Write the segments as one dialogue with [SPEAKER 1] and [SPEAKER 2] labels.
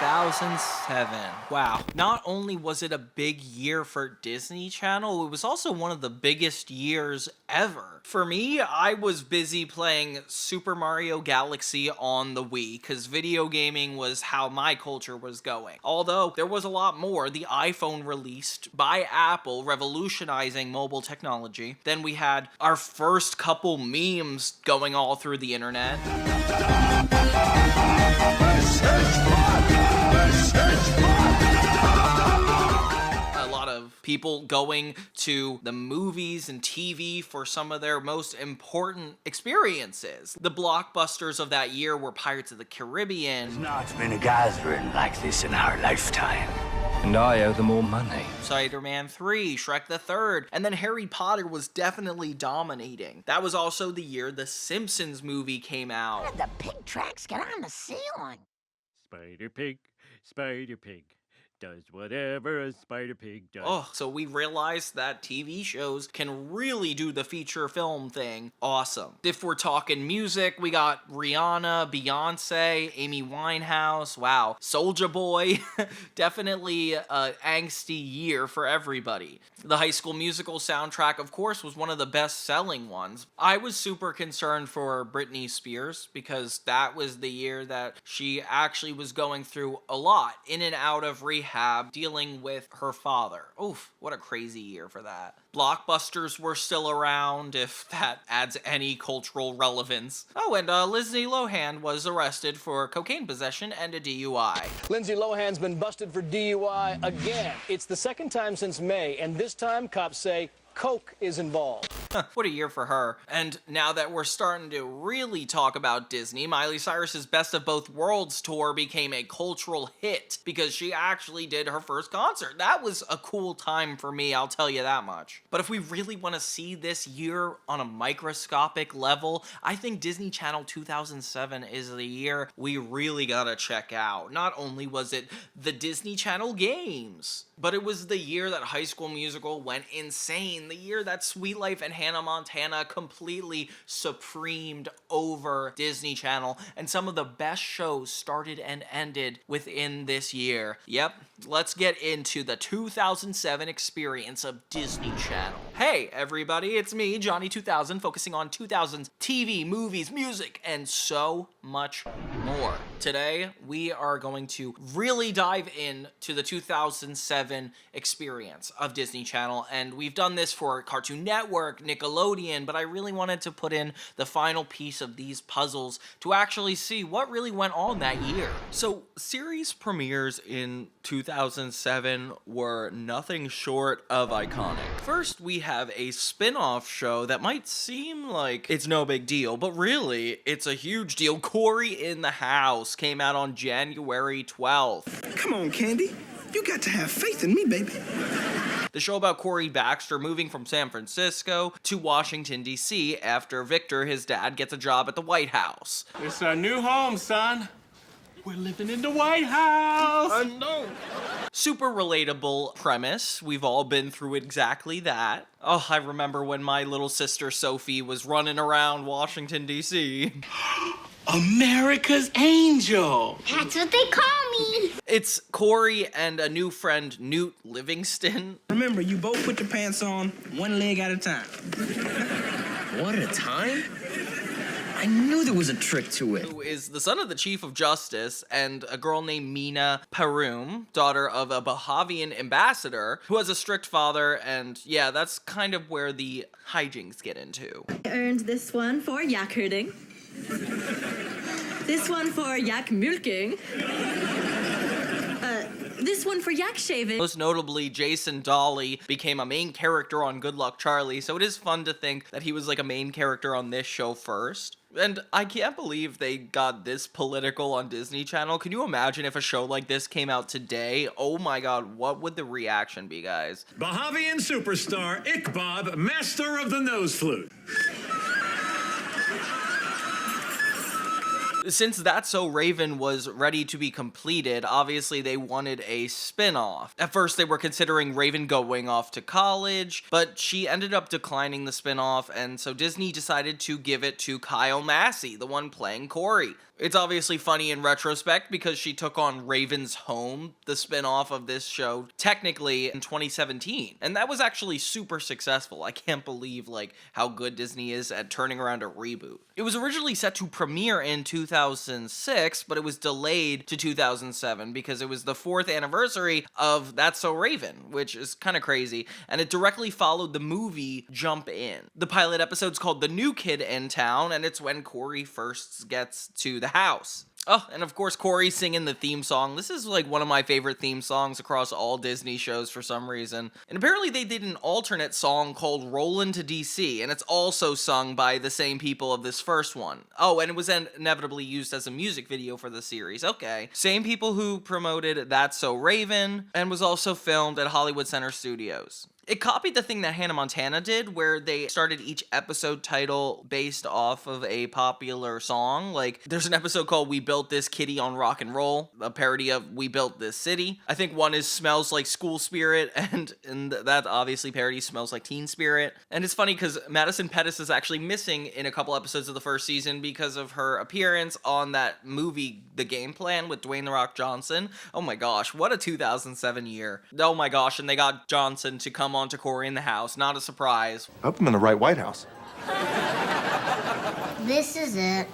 [SPEAKER 1] 2007. Wow. Not only was it a big year for Disney Channel, it was also one of the biggest years ever. For me, I was busy playing Super Mario Galaxy on the Wii, because video gaming was how my culture was going. Although, there was a lot more. The iPhone released by Apple, revolutionizing mobile technology. Then we had our first couple memes going all through the internet. A lot of people going to the movies and TV for some of their most important experiences. The blockbusters of that year were Pirates of the Caribbean.
[SPEAKER 2] There's not been a gathering like this in our lifetime.
[SPEAKER 3] And I owe them all money.
[SPEAKER 1] Spider-Man 3, Shrek the Third, and then Harry Potter was definitely dominating. That was also the year the Simpsons movie came out.
[SPEAKER 4] How did the pig tracks get on the ceiling?
[SPEAKER 5] Spider Pig, does whatever a Spider Pig does.
[SPEAKER 1] Oh, so we realized that TV shows can really do the feature film thing. Awesome. If we're talking music, we got Rihanna, Beyonce, Amy Winehouse, wow, Soulja Boy. Definitely an angsty year for everybody. The High School Musical soundtrack, of course, was one of the best-selling ones. I was super concerned for Britney Spears because that was the year that she actually was going through a lot, in and out of rehab, dealing with her father. Oof, what a crazy year for that. Blockbusters were still around, if that adds any cultural relevance. Oh, and Lindsay Lohan was arrested for cocaine possession and a DUI.
[SPEAKER 6] Lindsay Lohan's been busted for DUI again. It's the second time since May, and this time cops say coke is involved.
[SPEAKER 1] What a year for her. And now that we're starting to really talk about Disney, Miley Cyrus's Best of Both Worlds tour became a cultural hit because she actually did her first concert. That was a cool time for me, I'll tell you that much. But if we really want to see this year on a microscopic level, I think Disney Channel 2007 is the year we really gotta check out. Not only was it the Disney Channel games, but it was the year that High School Musical went insane. The year that Sweet Life and Hannah Montana completely supremed over Disney Channel, and some of the best shows started and ended within this year. Yep, let's get into the 2007 experience of Disney Channel. Hey everybody, it's me, Johnny 2000, focusing on 2000's TV, movies, music, and so much more. Today, we are going to really dive into the 2007 experience of Disney Channel, and we've done this for Cartoon Network, Nickelodeon, but I really wanted to put in the final piece of these puzzles to actually see what really went on that year. So, series premieres in 2007 were nothing short of iconic. First, we have a spin-off show that might seem like it's no big deal, but really, it's a huge deal. Cory in the House came out on January 12th.
[SPEAKER 7] Come on, Candy. You got to have faith in me, baby.
[SPEAKER 1] The show about Cory Baxter moving from San Francisco to Washington, D.C. after Victor, his dad, gets a job at the White House.
[SPEAKER 5] It's our new home, son. We're living in the White House.
[SPEAKER 7] I know.
[SPEAKER 1] Super relatable premise. We've all been through exactly that. Oh, I remember when my little sister Sophie was running around Washington, D.C.
[SPEAKER 5] America's Angel.
[SPEAKER 4] That's what they call me.
[SPEAKER 1] It's Cory and a new friend, Newt Livingston.
[SPEAKER 7] Remember, you both put your pants on one leg at a time.
[SPEAKER 3] One at a time? I knew there was a trick to it.
[SPEAKER 1] Who is the son of the Chief of Justice and a girl named Mina Perum, daughter of a Bahavian ambassador who has a strict father, and yeah, that's kind of where the hijinks get into.
[SPEAKER 8] I earned this one for yak herding. This one for yak milking. This one for yak shaving.
[SPEAKER 1] Most notably, Jason Dolly became a main character on Good Luck Charlie, so it is fun to think that he was like a main character on this show first. And I can't believe they got this political on Disney Channel. Can you imagine if a show like this came out today? Oh my god, what would the reaction be, guys?
[SPEAKER 9] Bahavian superstar Ichabod, master of the nose flute.
[SPEAKER 1] Since That's So Raven was ready to be completed, obviously they wanted a spin-off. At first they were considering Raven going off to college, but she ended up declining the spin-off, and so Disney decided to give it to Kyle Massey, the one playing Corey. It's obviously funny in retrospect because she took on Raven's Home, the spin-off of this show, technically in 2017. And that was actually super successful. I can't believe how good Disney is at turning around a reboot. It was originally set to premiere in 2006, but it was delayed to 2007 because it was the 4th anniversary of That's So Raven, which is kind of crazy. And it directly followed the movie Jump In. The pilot episode's called The New Kid in Town, and it's when Corey first gets to the house. Oh, and of course, Corey singing the theme song. This is one of my favorite theme songs across all Disney shows for some reason. And apparently they did an alternate song called Rollin' to DC, and it's also sung by the same people of this first one. Oh, and it was inevitably used as a music video for the series. Okay. Same people who promoted That's So Raven, and was also filmed at Hollywood Center Studios. It copied the thing that Hannah Montana did, where they started each episode title based off of a popular song. There's an episode called We Built This Kitty on Rock and Roll, a parody of We Built This City. I think one is Smells Like School Spirit, and that obviously parody Smells Like Teen Spirit. And it's funny because Madison Pettis is actually missing in a couple episodes of the first season because of her appearance on that movie, The Game Plan, with Dwayne The Rock Johnson. Oh my gosh, what a 2007 year. Oh my gosh, and they got Johnson to come on to Corey in the House. Not a surprise.
[SPEAKER 10] I hope I'm in the right White House.
[SPEAKER 4] This is it.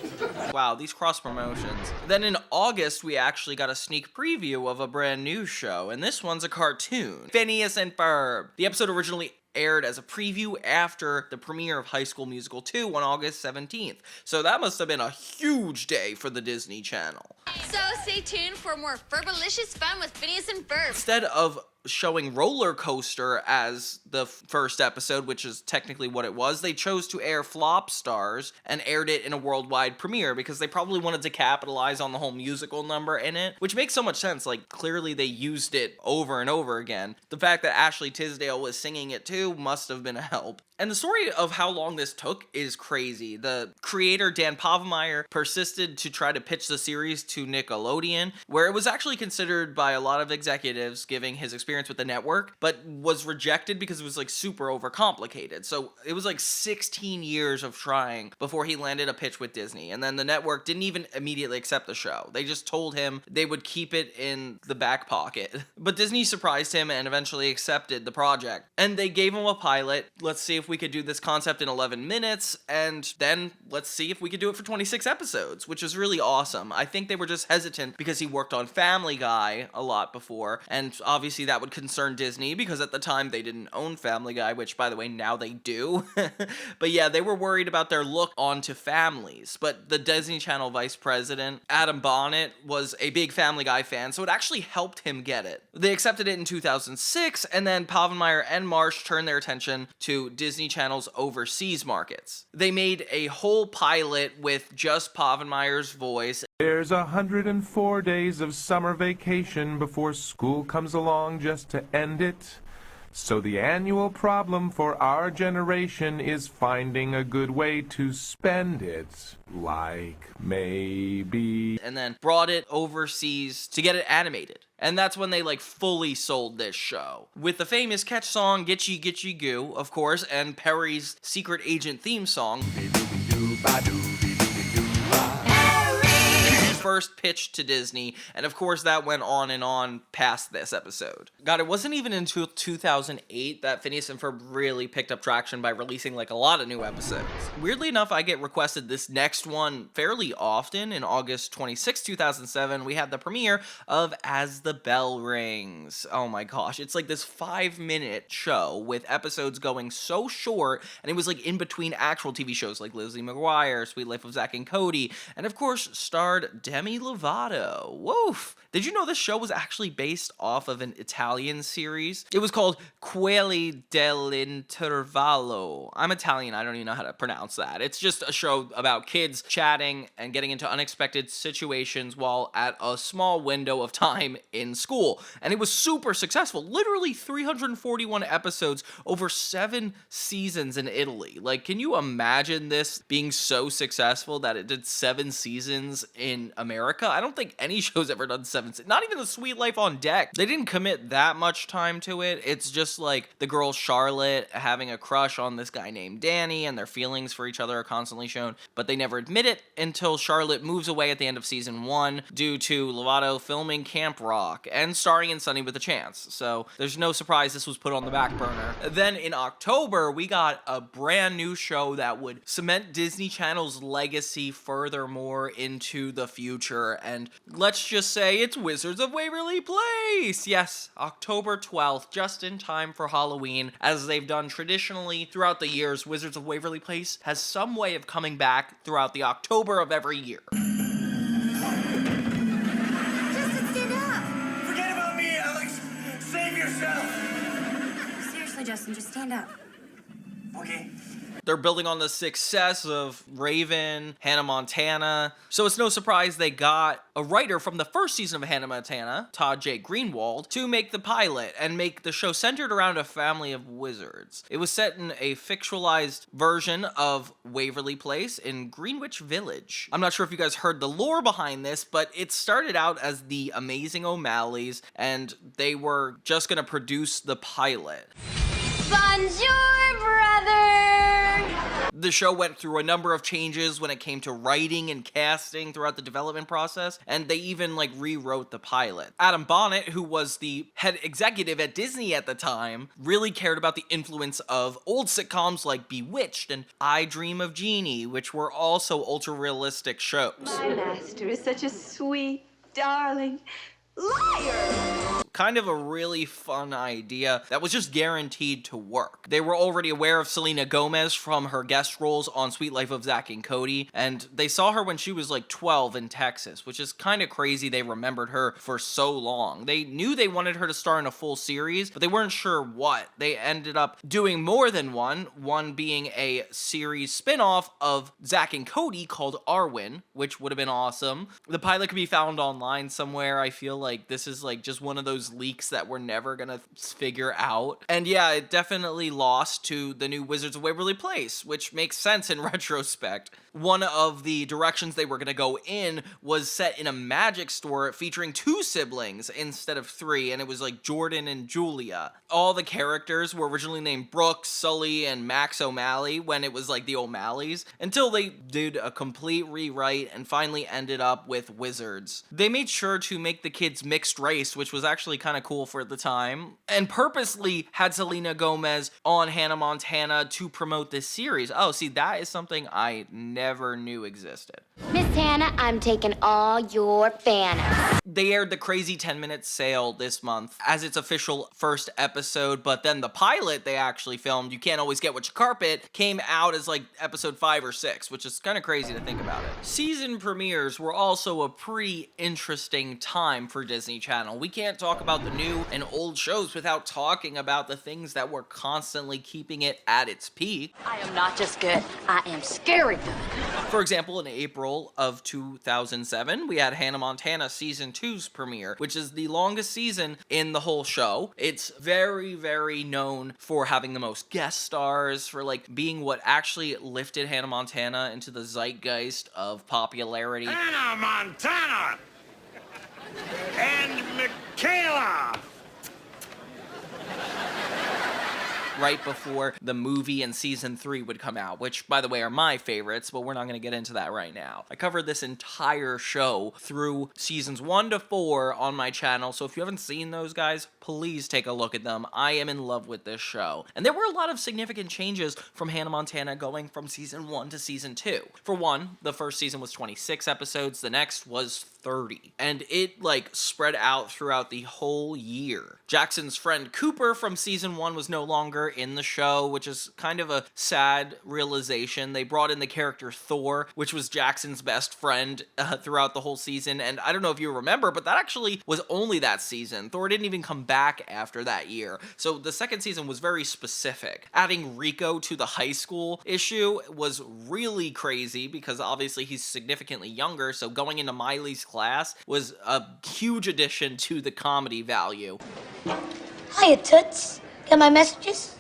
[SPEAKER 1] Wow, these cross promotions. Then in August, we actually got a sneak preview of a brand new show, and this one's a cartoon, Phineas and Ferb. The episode originally aired as a preview after the premiere of High School Musical 2 on August 17th. So that must have been a huge day for the Disney Channel.
[SPEAKER 11] So stay tuned for more Ferbalicious fun with Phineas and Ferb.
[SPEAKER 1] Instead of showing Roller Coaster as the first episode, which is technically what it was, they chose to air Flop Stars and aired it in a worldwide premiere because they probably wanted to capitalize on the whole musical number in it, which makes so much sense. Clearly they used it over and over again. The fact that Ashley Tisdale was singing it too must have been a help. And the story of how long this took is crazy. The creator, Dan Povenmire, persisted to try to pitch the series to Nickelodeon, where it was actually considered by a lot of executives, giving his experience with the network, but was rejected because it was super overcomplicated. So it was 16 years of trying before he landed a pitch with Disney. And then the network didn't even immediately accept the show. They just told him they would keep it in the back pocket. But Disney surprised him and eventually accepted the project. And they gave him a pilot. Let's see if we could do this concept in 11 minutes, and then let's see if we could do it for 26 episodes, which is really awesome. I think they were just hesitant because he worked on Family Guy a lot before, and obviously that would concern Disney because at the time they didn't own Family Guy, which by the way now they do. But yeah, they were worried about their look onto families. But the Disney Channel vice president, Adam Bonnet, was a big Family Guy fan, so it actually helped him get it. They accepted it in 2006, and then Povenmire and Marsh turned their attention to Disney Channel's overseas markets. They made a whole pilot with just Povenmire's voice.
[SPEAKER 12] There's 104 days of summer vacation before school comes along just to end it. So the annual problem for our generation is finding a good way to spend it. Maybe.
[SPEAKER 1] And then brought it overseas to get it animated. And that's when they fully sold this show. With the famous catch song Gitchy Gitchy Goo, of course, and Perry's secret agent theme song. First pitched to Disney, and of course that went on and on past this episode. God, it wasn't even until 2008 that Phineas and Ferb really picked up traction by releasing a lot of new episodes. Weirdly enough, I get requested this next one fairly often. In August 26, 2007, we had the premiere of As the Bell Rings. Oh my gosh, it's this 5-minute show with episodes going so short, and it was in between actual TV shows like Lizzie McGuire, Sweet Life of Zack and Cody, and of course starred Demi Lovato. Woof. Did you know this show was actually based off of an Italian series? It was called Quelli dell'Intervallo. I'm Italian, I don't even know how to pronounce that. It's just a show about kids chatting and getting into unexpected situations while at a small window of time in school. And it was super successful. Literally 341 episodes over 7 seasons in Italy. Like, can you imagine this being so successful that it did 7 seasons in America? I don't think any show's ever done 7 seasons. Not even The Sweet Life on Deck. They didn't commit that much time to it. It's just like the girl Charlotte having a crush on this guy named Danny, and their feelings for each other are constantly shown, but they never admit it until Charlotte moves away at the end of season 1 due to Lovato filming Camp Rock and starring in Sunny with a Chance. So there's no surprise this was put on the back burner. Then in October, we got a brand new show that would cement Disney Channel's legacy furthermore into the future, and let's just say it's Wizards of Waverly Place! Yes, October 12th, just in time for Halloween. As they've done traditionally throughout the years, Wizards of Waverly Place has some way of coming back throughout the October of every year.
[SPEAKER 4] Justin, stand up.
[SPEAKER 3] Forget about me, Alex. Save yourself.
[SPEAKER 4] Seriously, Justin, just stand up.
[SPEAKER 3] Okay.
[SPEAKER 1] They're building on the success of Raven, Hannah Montana, so it's no surprise they got a writer from the first season of Hannah Montana, Todd J. Greenwald, to make the pilot and make the show centered around a family of wizards. It was set in a fictionalized version of Waverly Place in Greenwich Village. I'm not sure if you guys heard the lore behind this, but it started out as the Amazing O'Malleys, and they were just gonna produce the pilot.
[SPEAKER 11] Bonjour, brother!
[SPEAKER 1] The show went through a number of changes when it came to writing and casting throughout the development process, and they even rewrote the pilot. Adam Bonnet, who was the head executive at Disney at the time, really cared about the influence of old sitcoms like Bewitched and I Dream of Jeannie, which were also ultra-realistic shows.
[SPEAKER 8] My master is such a sweet, darling liar.
[SPEAKER 1] Kind of a really fun idea that was just guaranteed to work. They were already aware of Selena Gomez from her guest roles on Sweet Life of Zack and Cody, and they saw her when she was 12 in Texas, which is kind of crazy they remembered her for so long. They knew they wanted her to star in a full series, but they weren't sure what. They ended up doing more than one being a series spin-off of Zack and Cody called Arwen, which would have been awesome. The pilot could be found online somewhere. I feel like this is just one of those leaks that we're never gonna figure out. And yeah, it definitely lost to the new Wizards of Waverly Place, which makes sense in retrospect. One of the directions they were gonna go in was set in a magic store featuring 2 siblings instead of 3, and it was Jordan and Julia. All the characters were originally named Brooke, Sully, and Max O'Malley when it was the O'Malleys, until they did a complete rewrite and finally ended up with Wizards. They made sure to make the kids mixed race, which was actually kind of cool for the time, and purposely had Selena Gomez on Hannah Montana to promote this series. Oh, see, that is something I never knew existed.
[SPEAKER 4] Miss Hannah, I'm taking all your banners.
[SPEAKER 1] They aired the crazy 10-minute sale this month as its official first episode, but then the pilot they actually filmed, You Can't Always Get What You Carpet, came out as episode 5 or 6, which is kind of crazy to think about it. Season premieres were also a pretty interesting time for Disney Channel. We can't talk about the new and old shows without talking about the things that were constantly keeping it at its peak.
[SPEAKER 11] I am not just good, I am scary good.
[SPEAKER 1] For example, in April of 2007, we had Hannah Montana Season 2's premiere, which is the longest season in the whole show. It's very, very known for having the most guest stars, for being what actually lifted Hannah Montana into the zeitgeist of popularity.
[SPEAKER 9] Hannah Montana! And Michaela!
[SPEAKER 1] Right before the movie and season 3 would come out, which, by the way, are my favorites, but we're not going to get into that right now. I covered this entire show through seasons 1 to 4 on my channel, so if you haven't seen those, guys, please take a look at them. I am in love with this show. And there were a lot of significant changes from Hannah Montana going from season 1 to season 2. For one, the first season was 26 episodes, the next was 30. And it spread out throughout the whole year. Jackson's friend Cooper from season 1 was no longer anymore in the show, which is kind of a sad realization. They brought in the character Thor, which was Jackson's best friend throughout the whole season. And I don't know if you remember, but that actually was only that season. Thor didn't even come back after that year. So the second season was very specific. Adding Rico to the high school issue was really crazy because obviously he's significantly younger. So going into Miley's class was a huge addition to the comedy value.
[SPEAKER 4] Hiya, Toots. Got my messages?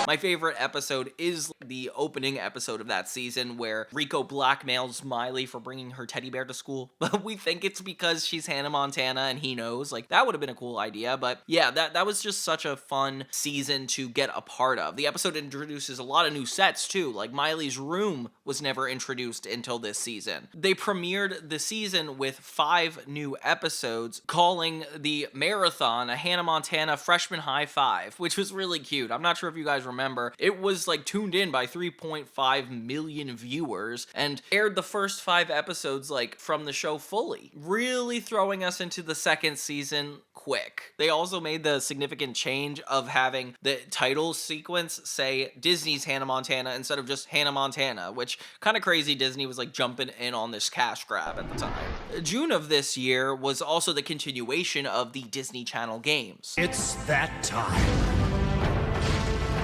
[SPEAKER 1] My favorite episode is the opening episode of that season where Rico blackmails Miley for bringing her teddy bear to school. But we think it's because she's Hannah Montana and he knows. Like, that would have been a cool idea. But yeah, that was just such a fun season to get a part of. The episode introduces a lot of new sets too. Like, Miley's room was never introduced until this season. They premiered the season with 5 new episodes, calling the marathon a Hannah Montana freshman high five, which was really cute. I'm not sure if you guys remember. It was like tuned in by 3.5 million viewers and aired the first 5 episodes like from the show fully, really throwing us into the second season quick. They also made the significant change of having the title sequence say Disney's Hannah Montana instead of just Hannah Montana, which kind of crazy. Disney was like jumping in on this cash grab at the time. June of this year was also the continuation of the Disney Channel games.
[SPEAKER 10] It's that time.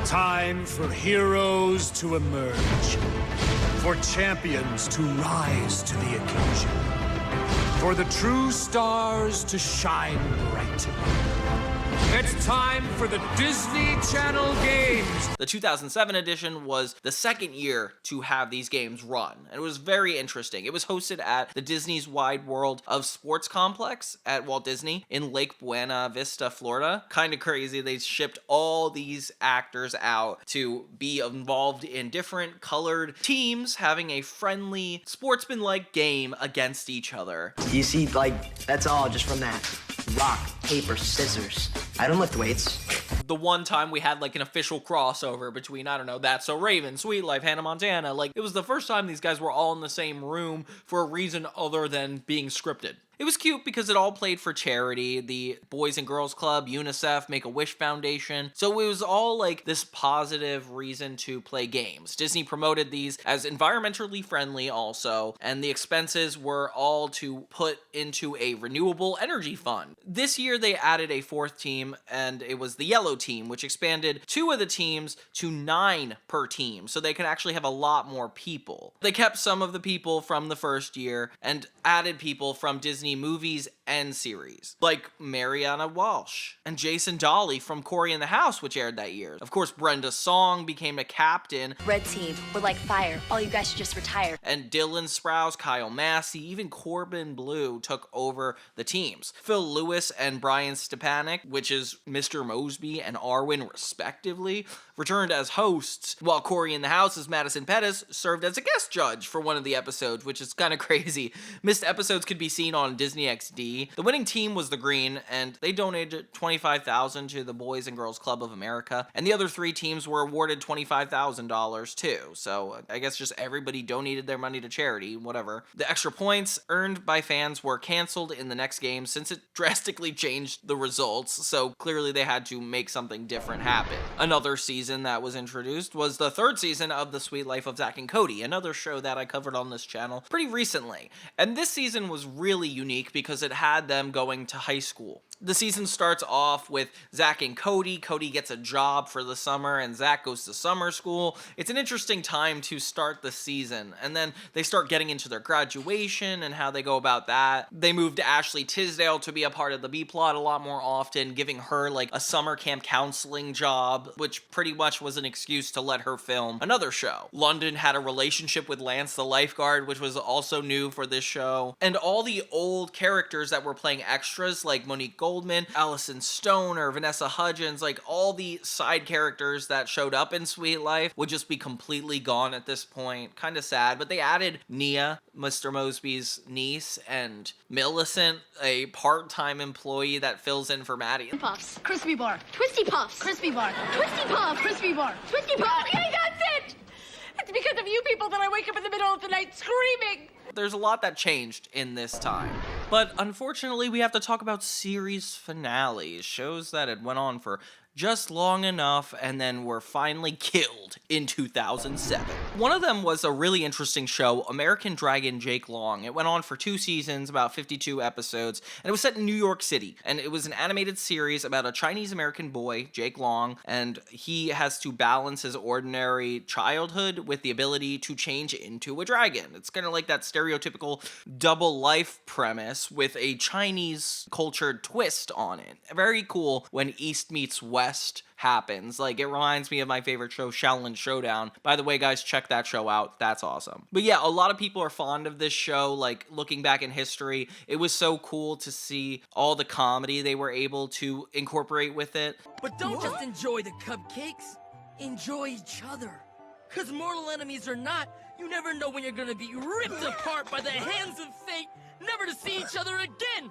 [SPEAKER 10] Time for heroes to emerge, for champions to rise to the occasion, for the true stars to shine bright. It's time for the Disney Channel games.
[SPEAKER 1] The 2007 edition was the second year to have these games run, and it was very interesting. It was hosted at the Disney's Wide World of Sports Complex at Walt Disney in Lake Buena Vista, Florida. Kind of crazy. They shipped all these actors out to be involved in different colored teams, having a friendly, sportsman-like game against each other.
[SPEAKER 3] You see, like, that's all just from that. Rock, paper, scissors. I don't lift weights.
[SPEAKER 1] The one time we had like an official crossover between, I don't know, That's So Raven, Sweet Life, Hannah Montana. Like, it was the first time these guys were all in the same room for a reason other than being scripted. It was cute because it all played for charity. The Boys and Girls Club, UNICEF, Make-A-Wish Foundation. So it was all like this positive reason to play games. Disney promoted these as environmentally friendly also, and the expenses were all to put into a renewable energy fund. This year they added a 4th team, and it was the Yellow Team, which expanded 2 of the teams to 9 per team, so they could actually have a lot more people. They kept some of the people from the first year and added people from Disney movies and series, like Mariana Walsh and Jason Dolly from Cory in the House, which aired that year. Of course, Brenda Song became a captain.
[SPEAKER 11] Red team, we're like fire. All you guys should just retire.
[SPEAKER 1] And Dylan Sprouse, Kyle Massey, even Corbin Blue took over the teams. Phil Lewis and Brian Stepanek, which is Mr. Mosby and Arwen respectively, returned as hosts, while Cory in the House's Madison Pettis served as a guest judge for one of the episodes, which is kind of crazy. Missed episodes could be seen on Disney XD. The winning team was the Green, and they donated $25,000 to the Boys and Girls Club of America, and the other 3 teams were awarded $25,000 too. So I guess just everybody donated their money to charity, whatever. The extra points earned by fans were canceled in the next game since it drastically changed the results, so clearly they had to make something different happen. Another season that was introduced was the 3rd season of The Sweet Life of Zack and Cody, another show that I covered on this channel pretty recently. And this season was really unique because it had them going to high school. The season starts off with Zack and Cody. Cody gets a job for the summer and Zack goes to summer school. It's an interesting time to start the season. And then they start getting into their graduation and how they go about that. They moved to Ashley Tisdale to be a part of the B-plot a lot more often, giving her like a summer camp counseling job, which pretty much was an excuse to let her film another show. London had a relationship with Lance the lifeguard, which was also new for this show. And all the old characters that were playing extras like Monique Goldman, Allison Stone, or Vanessa Hudgens, like all the side characters that showed up in Sweet Life would just be completely gone at this point. Kind of sad, but they added Nia, Mr. Mosby's niece, and Millicent, a part-time employee that fills in for Maddie.
[SPEAKER 11] Puffs, crispy bar, twisty puffs, crispy bar, twisty puff, crispy bar, twisty puff. Okay, that's it. It's because of you people that I wake up in the middle of the night screaming.
[SPEAKER 1] There's a lot that changed in this time. But unfortunately, we have to talk about series finales, shows that had went on for just long enough and then were finally killed in 2007. One of them was a really interesting show, American Dragon Jake Long. It went on for 2 seasons, about 52 episodes, and it was set in New York City. And it was an animated series about a Chinese-American boy, Jake Long, and he has to balance his ordinary childhood with the ability to change into a dragon. It's kind of like that stereotypical double life premise with a Chinese cultured twist on it. Very cool when East meets West happens. Like, it reminds me of my favorite show, Shaolin Showdown. By the way, guys, check that show out. That's awesome. But yeah, a lot of people are fond of this show. Like, looking back in history, it was so cool to see all the comedy they were able to incorporate with it.
[SPEAKER 13] But don't just enjoy the cupcakes. Enjoy each other. Because mortal enemies or not, you never know when you're gonna be ripped apart by the hands of fate, never to see each other again.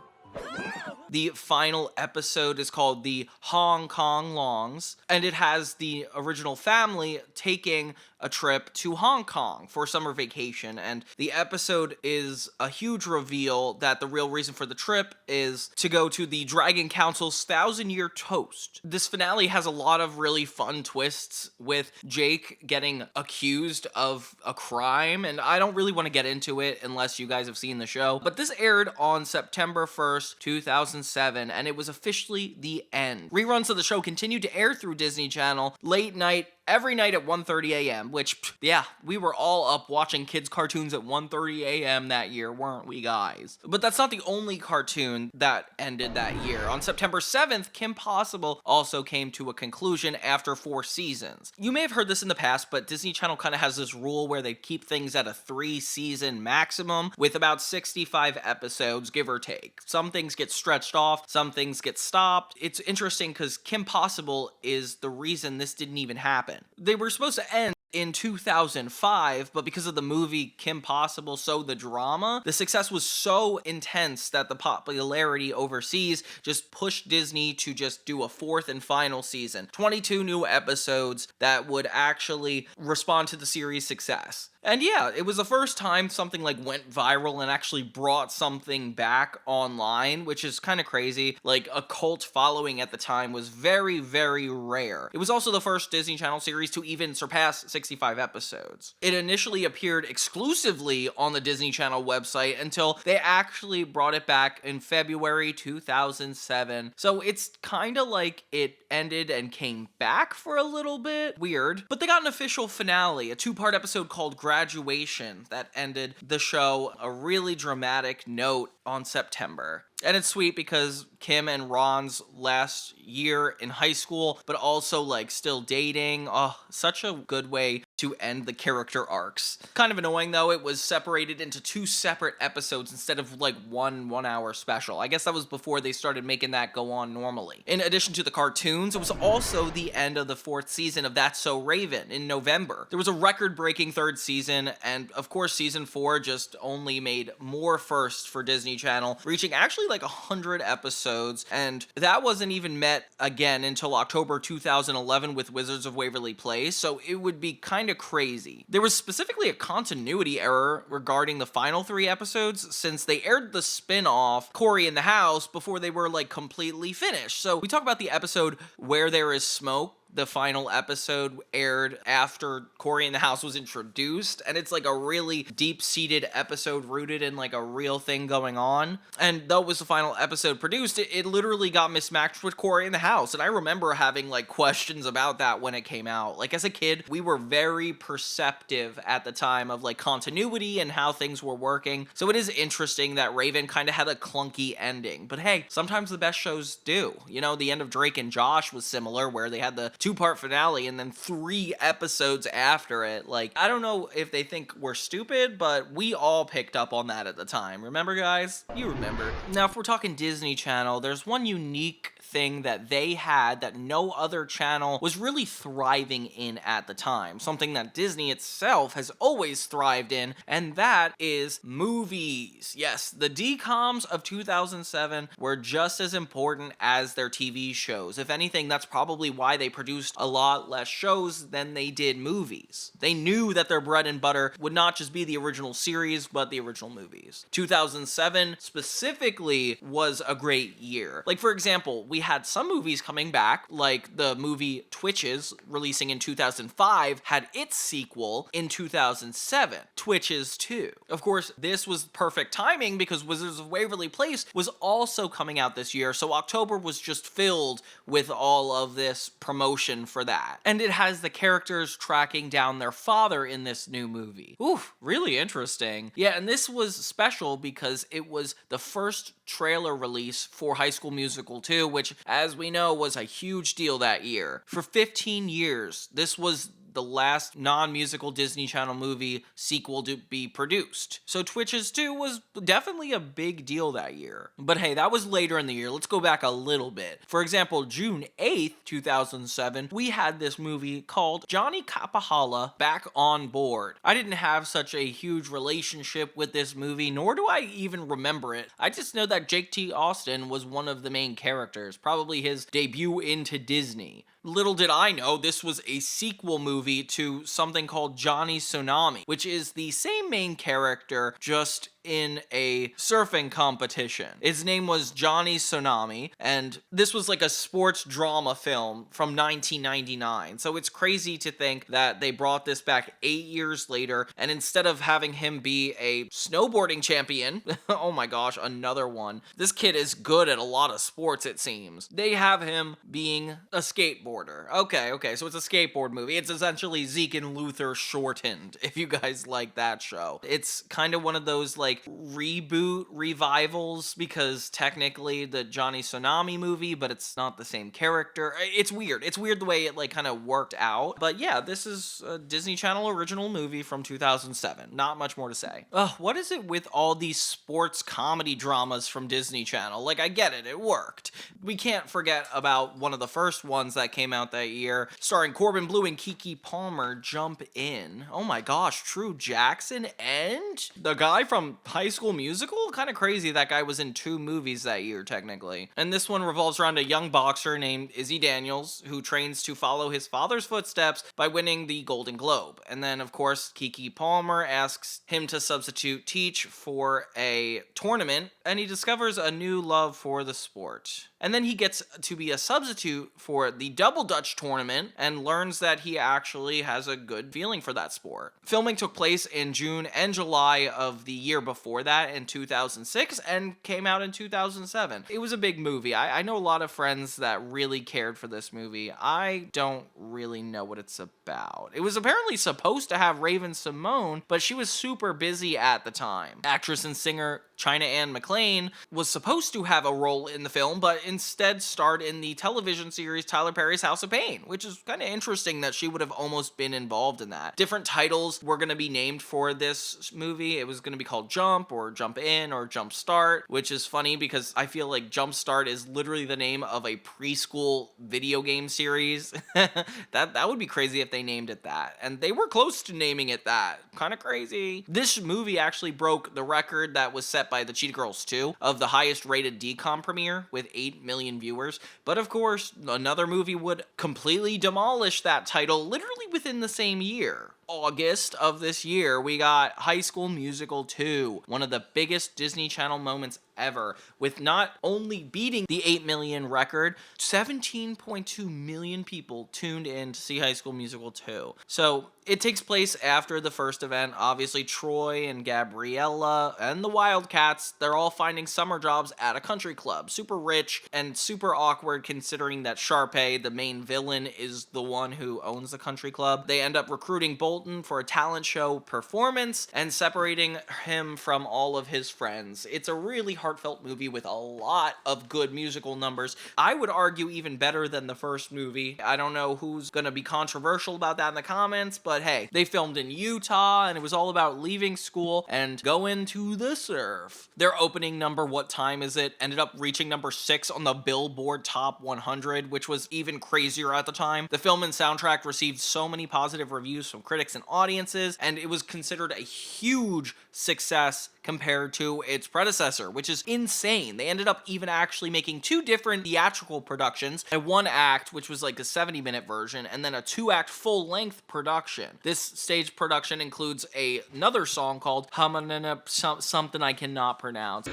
[SPEAKER 1] The final episode is called The Hong Kong Longs, and it has the original family taking a trip to Hong Kong for summer vacation, and the episode is a huge reveal that the real reason for the trip is to go to the Dragon Council's 1,000-year toast. This finale has a lot of really fun twists, with Jake getting accused of a crime, and I don't really want to get into it unless you guys have seen the show, but this aired on September 1st, 2007, and it was officially the end. Reruns of the show continued to air through Disney Channel late night, every night at 1:30 a.m., which, yeah, we were all up watching kids' cartoons at 1:30 a.m. that year, weren't we, guys? But that's not the only cartoon that ended that year. On September 7th, Kim Possible also came to a conclusion after 4 seasons. You may have heard this in the past, but Disney Channel kind of has this rule where they keep things at a 3-season maximum, with about 65 episodes, give or take. Some things get stretched off, some things get stopped. It's interesting because Kim Possible is the reason this didn't even happen. They were supposed to end in 2005, but because of the movie Kim Possible, So the Drama, the success was so intense that the popularity overseas just pushed Disney to just do a 4th and final season. 22 new episodes that would actually respond to the series' success. And yeah, it was the first time something like went viral and actually brought something back online, which is kind of crazy. Like, a cult following at the time was very, very rare. It was also the first Disney Channel series to even surpass 65 episodes. It initially appeared exclusively on the Disney Channel website until they actually brought it back in February 2007. So it's kind of like it ended and came back for a little bit. Weird. But they got an official finale, a 2-part episode called Graduation, that ended the show a really dramatic note on September. And it's sweet because Kim and Ron's last year in high school, but also like still dating. Oh, such a good way to end the character arcs. Kind of annoying though, it was separated into 2 separate episodes instead of like one 1-hour special. I guess that was before they started making that go on normally. In addition to the cartoons, it was also the end of the 4th season of That's So Raven in November. There was a record-breaking 3rd season, and of course season 4 just only made more firsts for Disney Channel, reaching actually like 100 episodes, and that wasn't even met again until October 2011 with Wizards of Waverly Place, so it would be kind of crazy. There was specifically a continuity error regarding the final 3 episodes, since they aired the spin-off Cory in the House before they were like completely finished. So we talk about the episode Where There Is Smoke. The final episode aired after Cory in the House was introduced, and it's like a really deep-seated episode rooted in like a real thing going on. And though it was the final episode produced, it literally got mismatched with Cory in the House, and I remember having like questions about that when it came out. Like, as a kid, we were very perceptive at the time of like continuity and how things were working, so it is interesting that Raven kind of had a clunky ending. But hey, sometimes the best shows do. You know, the end of Drake and Josh was similar, where they had the 2-part finale and then 3 episodes after it. Like, I don't know if they think we're stupid, but we all picked up on that at the time. Remember, guys? You remember. Now, if we're talking Disney Channel, there's one unique thing that they had that no other channel was really thriving in at the time. Something that Disney itself has always thrived in, and that is movies. Yes, the DCOMs of 2007 were just as important as their TV shows. If anything, that's probably why they produced produced a lot less shows than they did movies. They knew that their bread and butter would not just be the original series, but the original movies. 2007 specifically was a great year. Like, for example, we had some movies coming back, like the movie Twitches, releasing in 2005, had its sequel in 2007, Twitches 2. Of course, this was perfect timing because Wizards of Waverly Place was also coming out this year, so October was just filled with all of this promotion for that. And it has the characters tracking down their father in this new movie. Oof, really interesting. Yeah, and this was special because it was the first trailer release for High School Musical 2, which, as we know, was a huge deal that year. For 15 years, this was the last non-musical Disney Channel movie sequel to be produced. So Twitches 2 was definitely a big deal that year. But hey, that was later in the year. Let's go back a little bit. For example, June 8th, 2007, we had this movie called Johnny Capahala Back on Board. I didn't have such a huge relationship with this movie, nor do I even remember it. I just know that Jake T. Austin was one of the main characters, probably his debut into Disney. Little did I know, this was a sequel movie to something called Johnny Tsunami, which is the same main character, just in a surfing competition. His name was Johnny Tsunami, and this was like a sports drama film from 1999. So it's crazy to think that they brought this back 8 years later, and instead of having him be a snowboarding champion, oh my gosh, another one. This kid is good at a lot of sports, it seems. They have him being a skateboarder. Okay, so it's a skateboard movie. It's essentially Zeke and Luther shortened, if you guys like that show. It's kind of one of those like reboot revivals, because technically the Johnny Tsunami movie, but it's not the same character. It's weird. It's weird the way it like kind of worked out. But yeah, this is a Disney Channel original movie from 2007. Not much more to say. Ugh, what is it with all these sports comedy dramas from Disney Channel? Like, I get it. It worked. We can't forget about one of the first ones that came out that year, starring Corbin Blue and Keke Palmer, Jump In. Oh my gosh, True Jackson and the guy from High School Musical? Kind of crazy that guy was in 2 movies that year, technically. And this one revolves around a young boxer named Izzy Daniels, who trains to follow his father's footsteps by winning the Golden Globe. And then, of course, Keke Palmer asks him to substitute teach for a tournament, and he discovers a new love for the sport. And then he gets to be a substitute for the Double Dutch tournament and learns that he actually has a good feeling for that sport. Filming took place in June and July of the year before that, in 2006, and came out in 2007. It was a big movie. I know a lot of friends that really cared for this movie. I don't really know what it's about. It was apparently supposed to have Raven Simone, but she was super busy at the time. Actress and singer China Anne McClain was supposed to have a role in the film, but instead starred in the television series Tyler Perry's House of Pain, which is kind of interesting that she would have almost been involved in that. Different titles were going to be named for this movie. It was going to be called Jump, or Jump In, or Jump Start, which is funny because I feel like Jump Start is literally the name of a preschool video game series. That would be crazy if they named it that. And they were close to naming it that. Kind of crazy. This movie actually broke the record that was set by the Cheetah Girls 2 of the highest rated DCOM premiere with 8 million viewers. But of course, another movie would completely demolish that title literally within the same year. August of this year, we got High School Musical 2, one of the biggest Disney Channel moments ever, with not only beating the 8 million record, 17.2 million people tuned in to see High School Musical 2. So it takes place after the first event. Obviously, Troy and Gabriella and the Wildcats, they're all finding summer jobs at a country club. Super rich and super awkward considering that Sharpay, the main villain, is the one who owns the country club. They end up recruiting Bolton for a talent show performance and separating him from all of his friends. It's a really heartfelt movie with a lot of good musical numbers. I would argue even better than the first movie. I don't know who's gonna be controversial about that in the comments, but hey, they filmed in Utah and it was all about leaving school and going to the surf. Their opening number, What Time Is It, ended up reaching number 6 on the Billboard Top 100, which was even crazier at the time. The film and soundtrack received so many positive reviews from critics critics and audiences, and it was considered a huge success compared to its predecessor, which is insane. They ended up even actually making 2 different theatrical productions, a 1-act, which was like a 70-minute version, and then a 2-act full-length production. This stage production includes another song called something I cannot pronounce.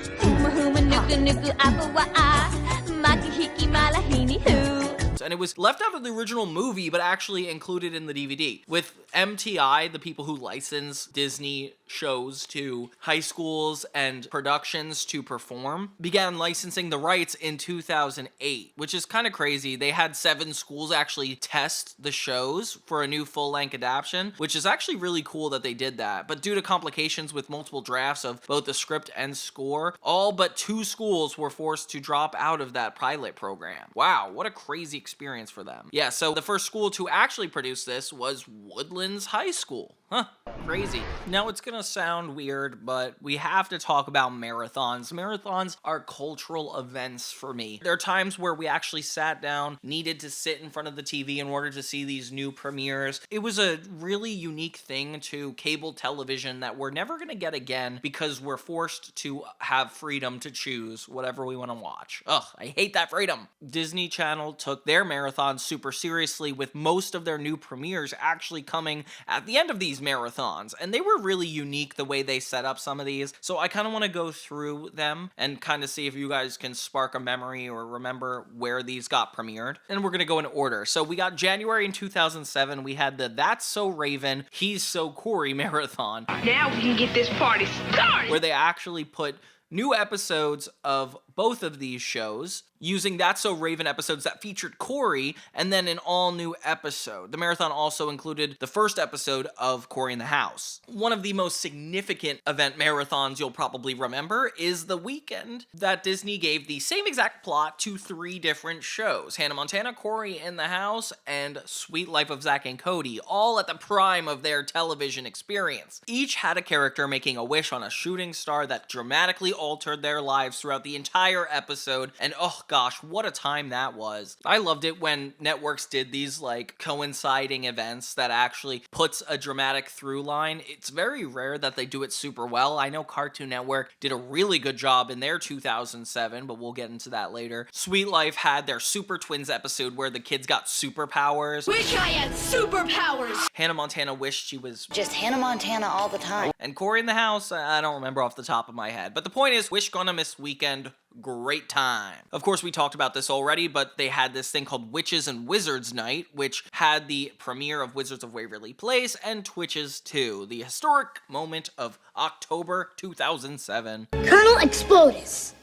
[SPEAKER 1] And it was left out of the original movie, but actually included in the DVD. With MTI, the people who license Disney shows to high schools and productions to perform, began licensing the rights in 2008, which is kind of crazy. They had 7 schools actually test the shows for a new full-length adaptation, which is actually really cool that they did that. But due to complications with multiple drafts of both the script and score, all but 2 schools were forced to drop out of that pilot program. Wow, what a crazy experience for them. Yeah, so the first school to actually produce this was Woodlands High School. Huh, crazy. Now it's gonna sound weird, but we have to talk about marathons. Marathons are cultural events for me. There are times where we actually sat down, needed to sit in front of the TV in order to see these new premieres. It was a really unique thing to cable television that we're never gonna get again because we're forced to have freedom to choose whatever we want to watch. Ugh, I hate that freedom. Disney Channel took their marathons super seriously, with most of their new premieres actually coming at the end of these marathons, and they were really unique the way they set up some of these, so I kind of want to go through them and kind of see if you guys can spark a memory or remember where these got premiered. And we're going to go in order. So we got January in 2007, we had the That's So Raven, He's So Corey marathon.
[SPEAKER 14] Now we can get this party started!
[SPEAKER 1] Where they actually put new episodes of both of these shows, using That's So Raven episodes that featured Corey, and then an all-new episode. The marathon also included the first episode of Corey in the House. One of the most significant event marathons you'll probably remember is the weekend that Disney gave the same exact plot to 3 different shows. Hannah Montana, Corey in the House, and Sweet Life of Zack and Cody, all at the prime of their television experience. Each had a character making a wish on a shooting star that dramatically altered their lives throughout the entire episode, and oh gosh, what a time that was. I loved it when networks did these like coinciding events that actually puts a dramatic through line. It's very rare that they do it super well. I know Cartoon Network did a really good job in their 2007, but we'll get into that later. Sweet Life had their Super Twins episode where the kids got superpowers.
[SPEAKER 11] Wish I had superpowers!
[SPEAKER 1] Hannah Montana wished she was
[SPEAKER 15] just Hannah Montana all the time.
[SPEAKER 1] And Corey in the House, I don't remember off the top of my head. But the point is, Wish Gonna Miss Weekend, great time. Of course, we talked about this already, but they had this thing called Witches and Wizards Night, which had the premiere of Wizards of Waverly Place and Twitches 2, the historic moment of October 2007.
[SPEAKER 4] Colonel Explodus!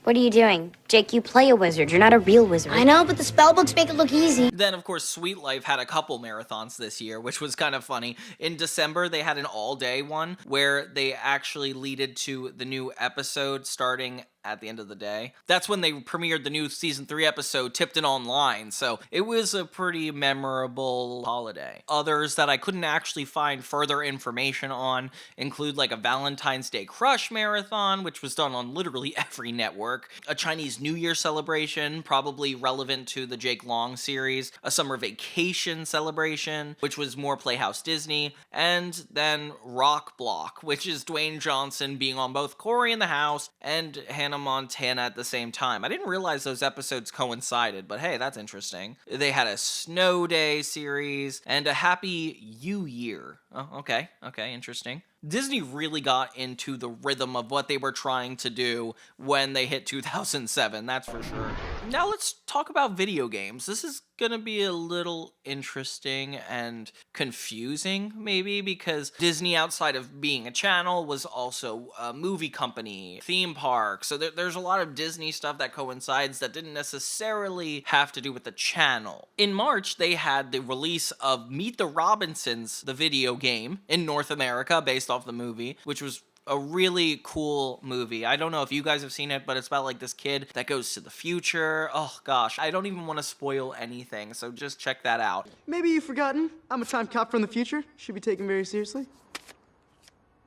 [SPEAKER 4] What are you doing? Jake, you play a wizard. You're not a real wizard. I know, but the spellbooks make it look easy.
[SPEAKER 1] Then, of course, Sweet Life had a couple marathons this year, which was kind of funny. In December, they had an all-day one where they actually leaded to the new episode starting at the end of the day. That's when they premiered the new season 3 episode, Tipton Online, so it was a pretty memorable holiday. Others that I couldn't actually find further information on include like a Valentine's Day Crush marathon, which was done on literally every network, a Chinese New Year celebration, probably relevant to the Jake Long series, a summer vacation celebration, which was more Playhouse Disney, and then Rock Block, which is Dwayne Johnson being on both Corey in the House and Hannah Montana at the same time. I didn't realize those episodes coincided, but hey, that's interesting. They had a Snow Day series and a Happy You Year. Oh, okay, interesting. Disney really got into the rhythm of what they were trying to do when they hit 2007, that's for sure. Now let's talk about video games. This is gonna be a little interesting and confusing, maybe, because Disney, outside of being a channel, was also a movie company, theme park, so there's a lot of Disney stuff that coincides that didn't necessarily have to do with the channel. In March, they had the release of Meet the Robinsons, the video game, in North America, based off the movie, which was a really cool movie. I don't know if you guys have seen it, but it's about like this kid that goes to the future. Oh gosh, I don't even want to spoil anything, so just check that out.
[SPEAKER 16] Maybe you've forgotten, I'm a time cop from the future. Should be taken very seriously.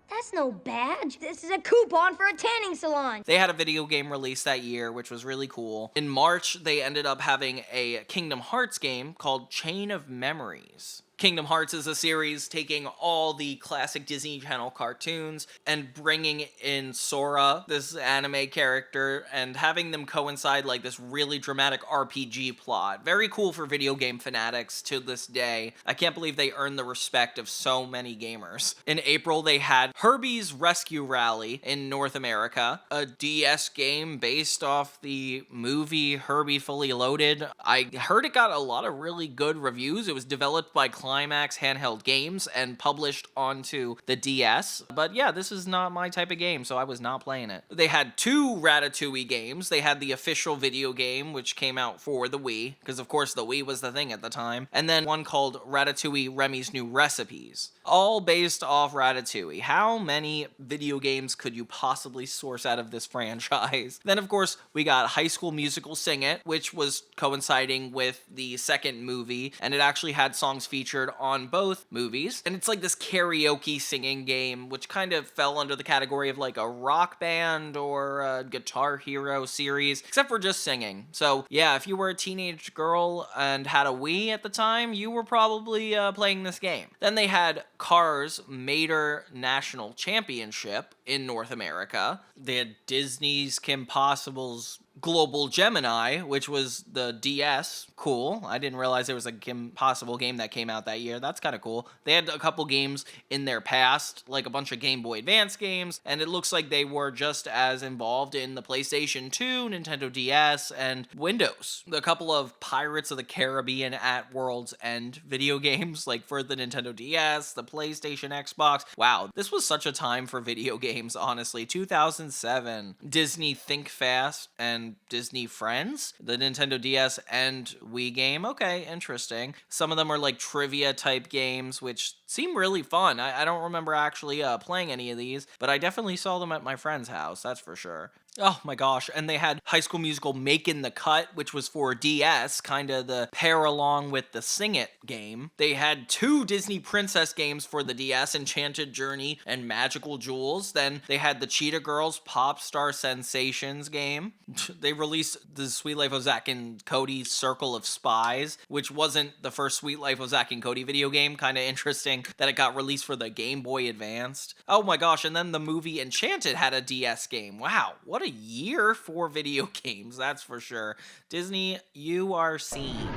[SPEAKER 11] That's no badge. This is a coupon for a tanning salon.
[SPEAKER 1] They had a video game release that year, which was really cool. In March, they ended up having a Kingdom Hearts game called Chain of Memories. Kingdom Hearts is a series taking all the classic Disney Channel cartoons and bringing in Sora, this anime character, and having them coincide like this really dramatic RPG plot. Very cool for video game fanatics to this day. I can't believe they earned the respect of so many gamers. In April, they had Herbie's Rescue Rally in North America, a DS game based off the movie Herbie Fully Loaded. I heard it got a lot of really good reviews. It was developed by Climax Handheld Games and published onto the DS. But yeah, this is not my type of game, so I was not playing it. They had 2 Ratatouille games. They had the official video game, which came out for the Wii, because of course the Wii was the thing at the time, and then one called Ratatouille Remy's New Recipes, all based off Ratatouille. How many video games could you possibly source out of this franchise? Then of course we got High School Musical Sing It, which was coinciding with the second movie, and it actually had songs featured on both movies. And it's like this karaoke singing game, which kind of fell under the category of like a rock band or a Guitar Hero series, except for just singing. So yeah, if you were a teenage girl and had a Wii at the time, you were probably playing this game. Then they had Cars Mater National Championship in North America. They had Disney's Kim Possible's Global Gemini, which was the DS. Cool. I didn't realize there was a Kim Possible game that came out that year. That's kind of cool. They had a couple games in their past, like a bunch of Game Boy Advance games, and it looks like they were just as involved in the PlayStation 2, Nintendo DS, and Windows. A couple of Pirates of the Caribbean at World's End video games, like for the Nintendo DS, the PlayStation, Xbox. Wow, this was such a time for video games, honestly. 2007. Disney Think Fast and Disney Friends, the Nintendo DS and Wii game. Okay, interesting. Some of them are like trivia type games, which seem really fun. I don't remember actually playing any of these, but I definitely saw them at my friend's house, that's for sure. Oh my gosh, and they had High School Musical Makin' the Cut, which was for DS, kind of the pair along with the Sing It game. They had 2 Disney Princess games for the DS, Enchanted Journey and Magical Jewels. Then they had the Cheetah Girls Pop Star Sensations game. They released the Sweet Life of Zack and Cody Circle of Spies, which wasn't the first Sweet Life of Zack and Cody video game. Kind of interesting that it got released for the Game Boy Advanced. Oh my gosh, and then the movie Enchanted had a DS game. Wow, what a year for video games, that's for sure. Disney, you are seen.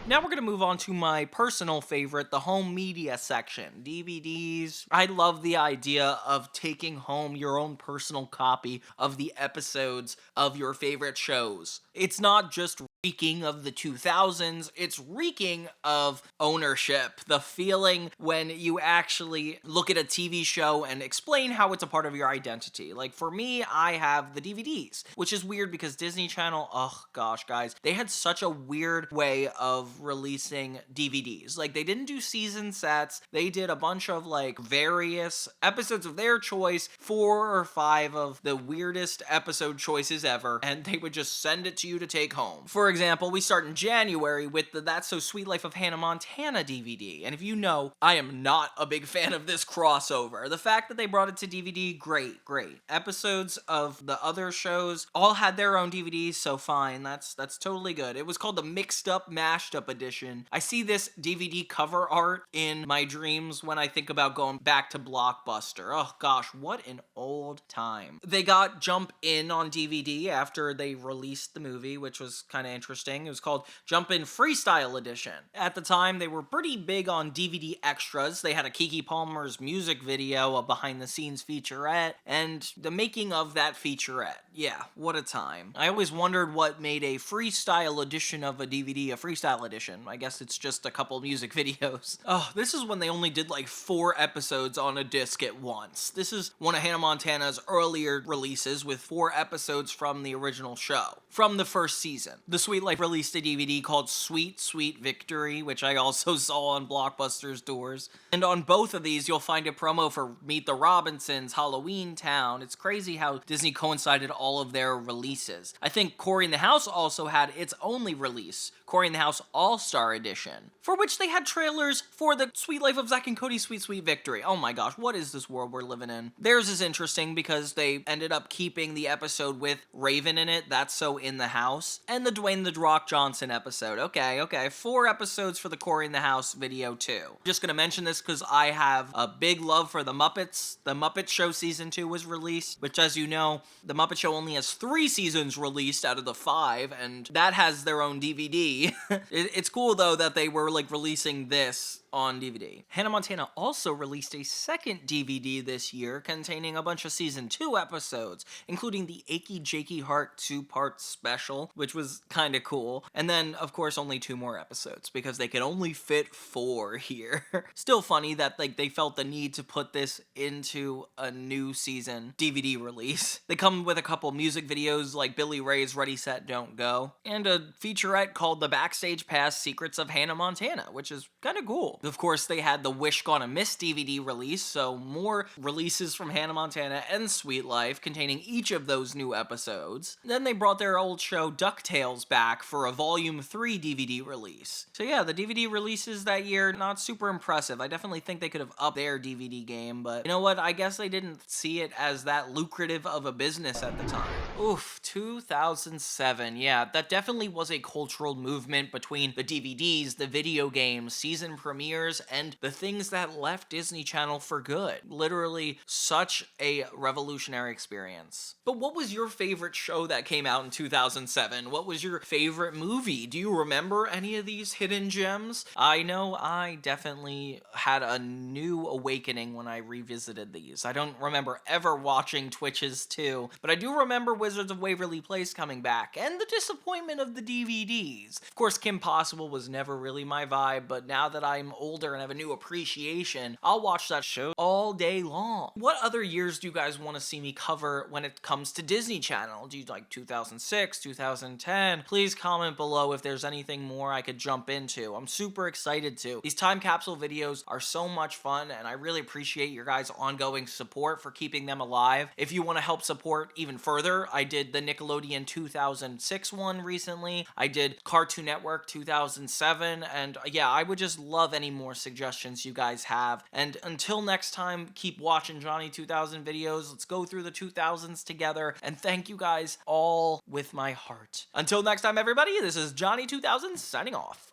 [SPEAKER 1] Now we're going to move on to my personal favorite, the home media section. DVDs. I love the idea of taking home your own personal copy of the episodes of your favorite shows. It's not just reeking of the 2000s, it's reeking of ownership. The feeling when you actually look at a TV show and explain how it's a part of your identity. Like for me, I have the DVDs, which is weird because Disney Channel, oh gosh, guys, they had such a weird way of releasing DVDs. Like they didn't do season sets, they did a bunch of like various episodes of their choice, 4 or 5 of the weirdest episode choices ever, and they would just send it to you to take home. For example, we start in January with the That's So Sweet Life of Hannah Montana DVD, and if you know, I am not a big fan of this crossover. The fact that they brought it to DVD, great. Episodes of the other shows all had their own DVDs, so fine, that's totally good. It was called the Mixed Up Mashed Up Edition. I see this DVD cover art in my dreams when I think about going back to Blockbuster. Oh gosh, what an old time. They got Jump In on DVD after they released the movie, which was kind of interesting. It was called Jump In Freestyle Edition. At the time, they were pretty big on DVD extras. They had a Keke Palmer's music video, a behind-the-scenes featurette, and the making of that featurette. Yeah, what a time. I always wondered what made a freestyle edition of a DVD a freestyle edition. I guess it's just a couple music videos. Oh, this is when they only did like 4 episodes on a disc at once. This is one of Hannah Montana's earlier releases with 4 episodes from the original show, from the first season. The Sweet Life released a DVD called Sweet Sweet Victory, which I also saw on Blockbuster's doors. And on both of these, you'll find a promo for Meet the Robinsons, Halloween Town. It's crazy how Disney coincided all of their releases. I think Cory in the House also had its only release, Corey in the House All-Star Edition, for which they had trailers for the Sweet Life of Zack and Cody's Sweet Sweet Victory. Oh my gosh, what is this world we're living in? Theirs is interesting because they ended up keeping the episode with Raven in it, That's So in the House, and the Dwayne The Rock Johnson episode. Okay, 4 episodes for the Corey in the House video too. Just gonna mention this because I have a big love for the Muppets. The Muppet Show Season 2 was released, which, as you know, the Muppet Show only has 3 seasons released out of the 5, and that has their own DVD. It's cool though that they were like releasing this on DVD. Hannah Montana also released a second DVD this year containing a bunch of season 2 episodes, including the Achy Jakey Heart 2-part special, which was kinda cool. And then, of course, only 2 more episodes because they could only fit 4 here. Still funny that like they felt the need to put this into a new season DVD release. They come with a couple music videos like Billy Ray's Ready, Set, Don't Go, and a featurette called The Backstage Pass Secrets of Hannah Montana, which is kinda cool. Of course, they had the Wish Gonna Miss DVD release, so more releases from Hannah Montana and Sweet Life containing each of those new episodes. Then they brought their old show DuckTales back for a Volume 3 DVD release. So yeah, the DVD releases that year, not super impressive. I definitely think they could have upped their DVD game, but you know what? I guess they didn't see it as that lucrative of a business at the time. Oof, 2007. Yeah, that definitely was a cultural movement between the DVDs, the video games, season premieres, and the things that left Disney Channel for good. Literally such a revolutionary experience. But what was your favorite show that came out in 2007? What was your favorite movie? Do you remember any of these hidden gems? I know I definitely had a new awakening when I revisited these. I don't remember ever watching Twitches 2, but I do remember Wizards of Waverly Place coming back, and the disappointment of the DVDs. Of course, Kim Possible was never really my vibe, but now that I'm older and have a new appreciation, I'll watch that show all day long. What other years do you guys want to see me cover when it comes to Disney Channel? Do you like 2006, 2010? Please comment below if there's anything more I could jump into. I'm super excited to. These time capsule videos are so much fun, and I really appreciate your guys' ongoing support for keeping them alive. If you want to help support even further, I did the Nickelodeon 2006 one recently. I did Cartoon Network 2007, and yeah, I would just love any more suggestions you guys have. And until next time, keep watching Johnny 2000 videos. Let's go through the 2000s together, and thank you guys all with my heart. Until next time, everybody, this is Johnny 2000 signing off.